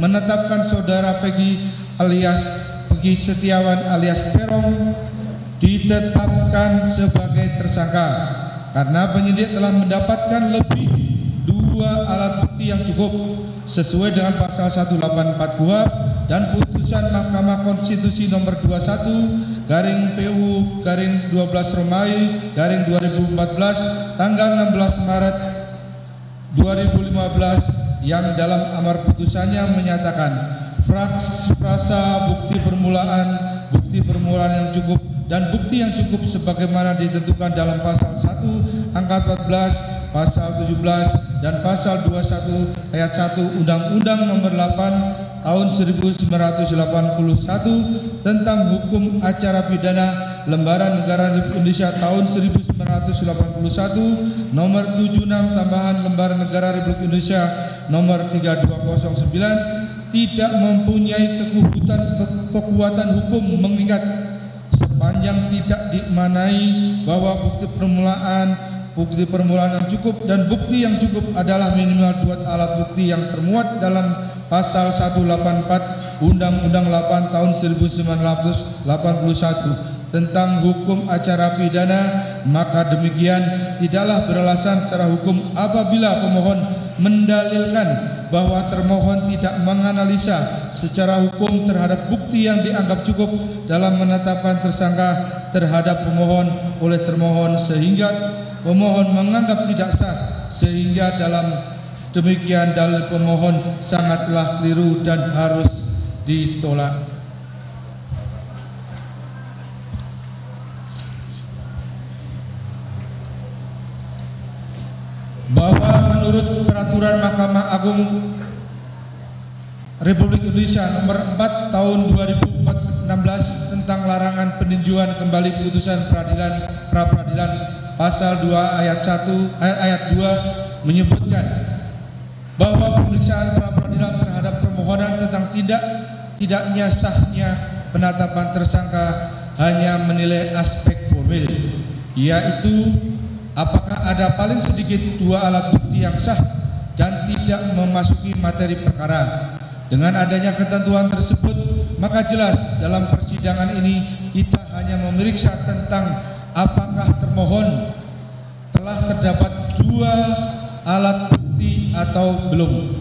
menetapkan saudara Peggy alias Peggy Setiawan alias Peron ditetapkan sebagai tersangka karena penyidik telah mendapatkan lebih 2 alat bukti yang cukup sesuai dengan pasal 184 KUHP dan putusan Mahkamah Konstitusi nomor 21 garing PU garing 12 Romawi garing 2014 tanggal 16 Maret 2015 yang dalam amar putusannya menyatakan frasa bukti permulaan yang cukup dan bukti yang cukup sebagaimana ditentukan dalam pasal 1 angka 14, pasal 17 dan pasal 21 ayat 1 Undang-Undang nomor 8 tahun 1981 tentang hukum acara pidana Lembaran Negara Republik Indonesia tahun 1981 nomor 76 tambahan Lembaran Negara Republik Indonesia nomor 3209 tidak mempunyai kekuatan hukum mengikat sepanjang tidak dimaknai bahwa bukti permulaan yang cukup dan bukti yang cukup adalah minimal 2 alat bukti yang termuat dalam pasal 184 Undang-Undang 8 tahun 1981 tentang hukum acara pidana, maka demikian tidaklah beralasan secara hukum apabila pemohon mendalilkan bahwa termohon tidak menganalisa secara hukum terhadap bukti yang dianggap cukup dalam menetapkan tersangka terhadap pemohon oleh termohon sehingga pemohon menganggap tidak sah, sehingga dalam demikian dalil pemohon sangatlah keliru dan harus ditolak. Bahwa menurut Peraturan Mahkamah Agung Republik Indonesia nomor 4 tahun 2016 tentang larangan peninjauan kembali putusan pra-peradilan pasal 2 ayat 2 menyebutkan bahwa pemeriksaan pra-peradilan terhadap permohonan tentang tidaknya sahnya penetapan tersangka hanya menilai aspek formil, yaitu apakah ada paling sedikit 2 alat bukti yang sah dan tidak memasuki materi perkara. Dengan adanya ketentuan tersebut, maka jelas dalam persidangan ini kita hanya memeriksa tentang apakah termohon telah terdapat 2 alat bukti atau belum.